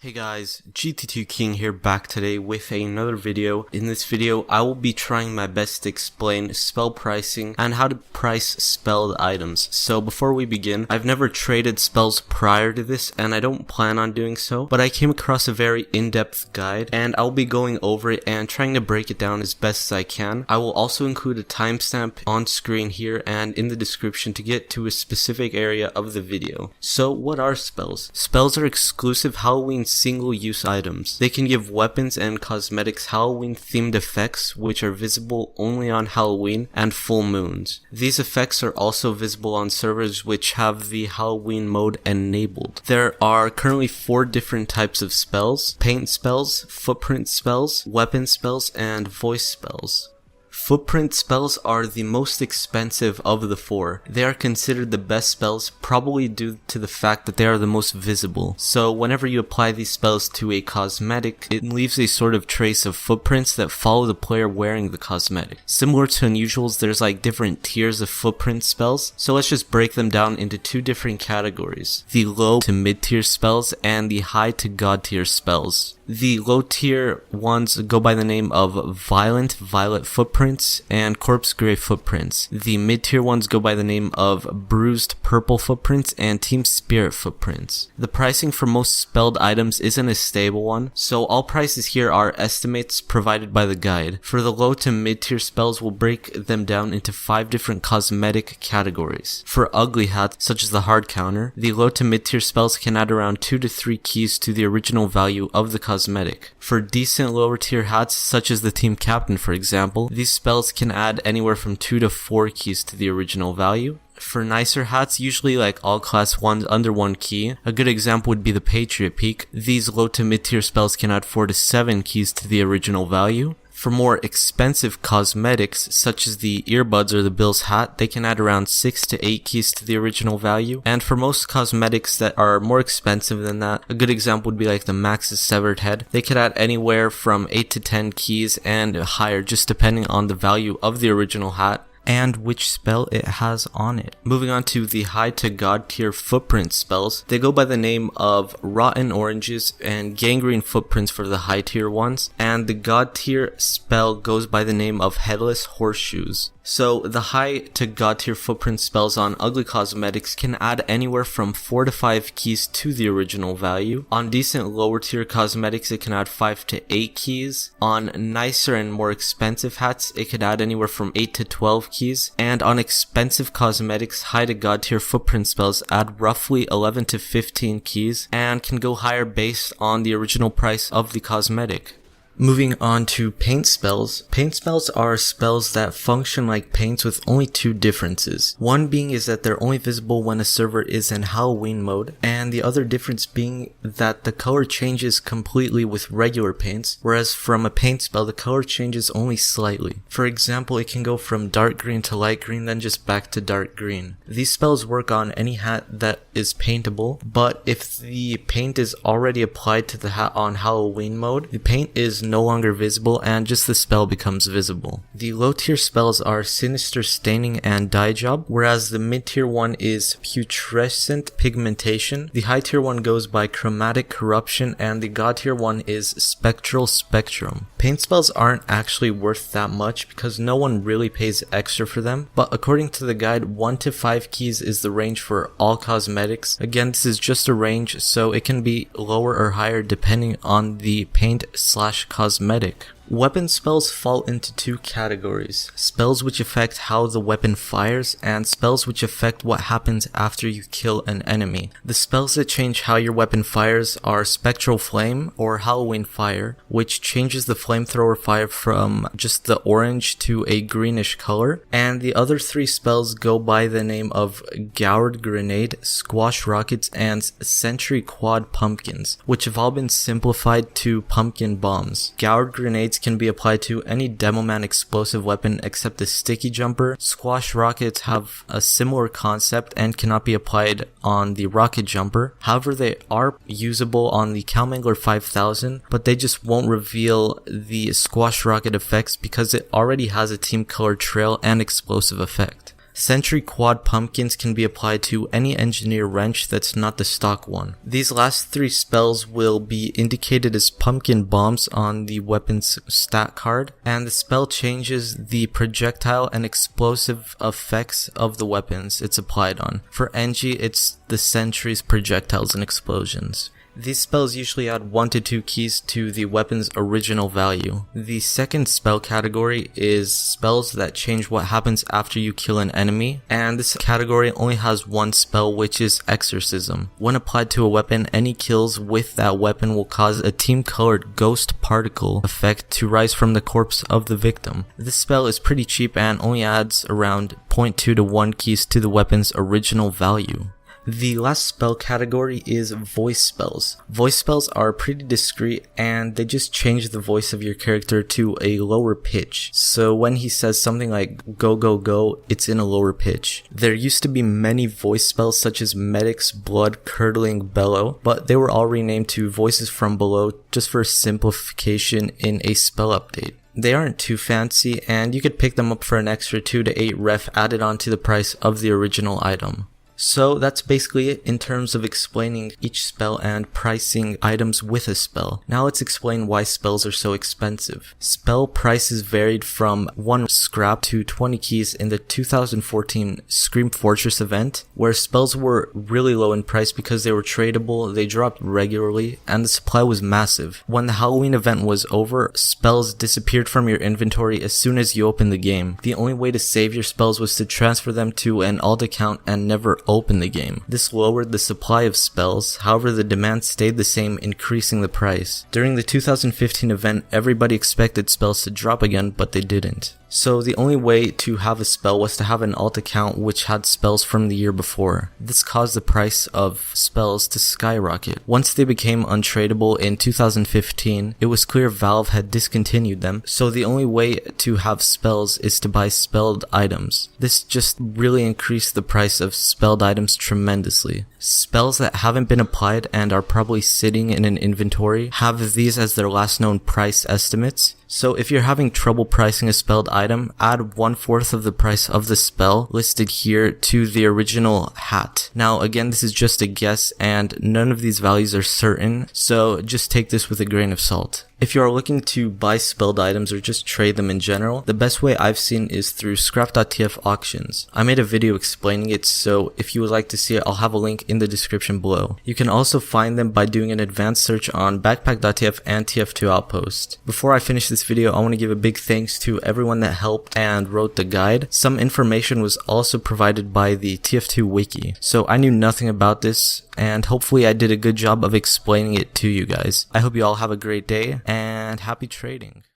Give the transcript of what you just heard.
Hey guys, GT2 King here, back today with another video. In this video, I will be trying my best to explain spell pricing and how to price spelled items. So before we begin, I've never traded spells prior to this and I don't plan on doing so, but I came across a very in-depth guide and I'll be going over it and trying to break it down as best as I can. I will also include a timestamp on screen here and in the description to get to a specific area of the video. So what are spells? Spells are exclusive Halloween single-use items. They can give weapons and cosmetics Halloween-themed effects which are visible only on Halloween and full moons. These effects are also visible on servers which have the Halloween mode enabled. There are currently 4 different types of spells: paint spells, footprint spells, weapon spells, and voice spells. Footprint spells are the most expensive of the 4. They are considered the best spells, probably due to the fact that they are the most visible. So whenever you apply these spells to a cosmetic, it leaves a sort of trace of footprints that follow the player wearing the cosmetic. Similar to unusuals, there's like different tiers of footprint spells, so let's just break them down into 2 different categories: the low to mid tier spells and the high to god tier spells. The low tier ones go by the name of Violent Violet Footprints and Corpse Gray Footprints. The mid tier ones go by the name of Bruised Purple Footprints and Team Spirit Footprints. The pricing for most spelled items isn't a stable one, so all prices here are estimates provided by the guide. For the low to mid tier spells, we'll break them down into 5 different cosmetic categories. For ugly hats, such as the hard counter, the low to mid tier spells can add around 2 to 3 keys to the original value of the cosmetic. For decent lower tier hats, such as the team captain for example, these spells can add anywhere from 2 to 4 keys to the original value. For nicer hats, usually like all class 1s under 1 key, a good example would be the Patriot Peak. These low to mid tier spells can add 4 to 7 keys to the original value. For more expensive cosmetics, such as the earbuds or the Bill's hat, they can add around 6 to 8 keys to the original value. And for most cosmetics that are more expensive than that, a good example would be like the Max's Severed Head. They could add anywhere from 8 to 10 keys and higher, just depending on the value of the original hat and which spell it has on it. Moving on to the high to god tier footprint spells, they go by the name of Rotten Oranges and Gangrene Footprints for the high tier ones, and the god tier spell goes by the name of Headless Horseshoes. So the high to god tier footprint spells on ugly cosmetics can add anywhere from 4 to 5 keys to the original value. On decent lower tier cosmetics, it can add 5 to 8 keys. On nicer and more expensive hats, it could add anywhere from 8 to 12 keys. And on expensive cosmetics, high to god tier footprint spells add roughly 11 to 15 keys and can go higher based on the original price of the cosmetic. Moving on to paint spells. Paint spells are spells that function like paints with only 2 differences. One being is that they're only visible when a server is in Halloween mode, and the other difference being that the color changes completely with regular paints, whereas from a paint spell the color changes only slightly. For example, it can go from dark green to light green, then just back to dark green. These spells work on any hat that is paintable, but if the paint is already applied to the hat on Halloween mode, the paint is no longer visible and just the spell becomes visible. The low tier spells are Sinister Staining and Dye Job, whereas the mid tier one is Putrescent Pigmentation. The high tier one goes by Chromatic Corruption, and the god tier one is Spectral Spectrum. Paint spells aren't actually worth that much because no one really pays extra for them, but according to the guide, 1 to 5 keys is the range for all cosmetics. Again, this is just a range, so it can be lower or higher depending on the paint / cosmetic. Weapon spells fall into 2 categories: spells which affect how the weapon fires, and spells which affect what happens after you kill an enemy. The spells that change how your weapon fires are Spectral Flame or Halloween Fire, which changes the flamethrower fire from just the orange to a greenish color, and the other 3 spells go by the name of Gourd Grenade, Squash Rockets, and Sentry Quad Pumpkins, which have all been simplified to Pumpkin Bombs. Gourd Grenades can be applied to any Demoman explosive weapon except the Sticky Jumper. Squash Rockets have a similar concept and cannot be applied on the Rocket Jumper. However, they are usable on the Calmangler 5000, but they just won't reveal the Squash Rocket effects because it already has a team color trail and explosive effect. Sentry Quad Pumpkins can be applied to any engineer wrench that's not the stock one. These last 3 spells will be indicated as pumpkin bombs on the weapon's stat card, and the spell changes the projectile and explosive effects of the weapons it's applied on. For Engie, it's the Sentry's projectiles and explosions. These spells usually add 1 to 2 keys to the weapon's original value. The second spell category is spells that change what happens after you kill an enemy, and this category only has 1 spell, which is Exorcism. When applied to a weapon, any kills with that weapon will cause a team-colored ghost particle effect to rise from the corpse of the victim. This spell is pretty cheap and only adds around 0.2 to 1 keys to the weapon's original value. The last spell category is voice spells. Voice spells are pretty discreet and they just change the voice of your character to a lower pitch. So when he says something like go go go, it's in a lower pitch. There used to be many voice spells such as Medic's Blood Curdling Bellow, but they were all renamed to Voices from Below just for simplification in a spell update. They aren't too fancy and you could pick them up for an extra 2 to 8 ref added onto the price of the original item. So that's basically it in terms of explaining each spell and pricing items with a spell. Now let's explain why spells are so expensive. Spell prices varied from 1 scrap to 20 keys in the 2014 Scream Fortress event, where spells were really low in price because they were tradable, they dropped regularly, and the supply was massive. When the Halloween event was over, spells disappeared from your inventory as soon as you opened the game. The only way to save your spells was to transfer them to an alt account and never open the game. This lowered the supply of spells, however the demand stayed the same, increasing the price. During the 2015 event, everybody expected spells to drop again, but they didn't. So the only way to have a spell was to have an alt account which had spells from the year before. This caused the price of spells to skyrocket. Once they became untradeable in 2015, it was clear Valve had discontinued them, so the only way to have spells is to buy spelled items. This just really increased the price of spelled items tremendously. Spells that haven't been applied and are probably sitting in an inventory have these as their last known price estimates. So if you're having trouble pricing a spelled item, add 1/4 of the price of the spell listed here to the original hat. Now again, this is just a guess and none of these values are certain, so just take this with a grain of salt. If you are looking to buy spelled items or just trade them in general, the best way I've seen is through scrap.tf auctions. I made a video explaining it, so if you would like to see it, I'll have a link in the description below. You can also find them by doing an advanced search on backpack.tf and TF2 Outpost. Before I finish this video, I want to give a big thanks to everyone that helped and wrote the guide. Some information was also provided by the TF2 wiki, so I knew nothing about this, and hopefully I did a good job of explaining it to you guys. I hope you all have a great day and happy trading.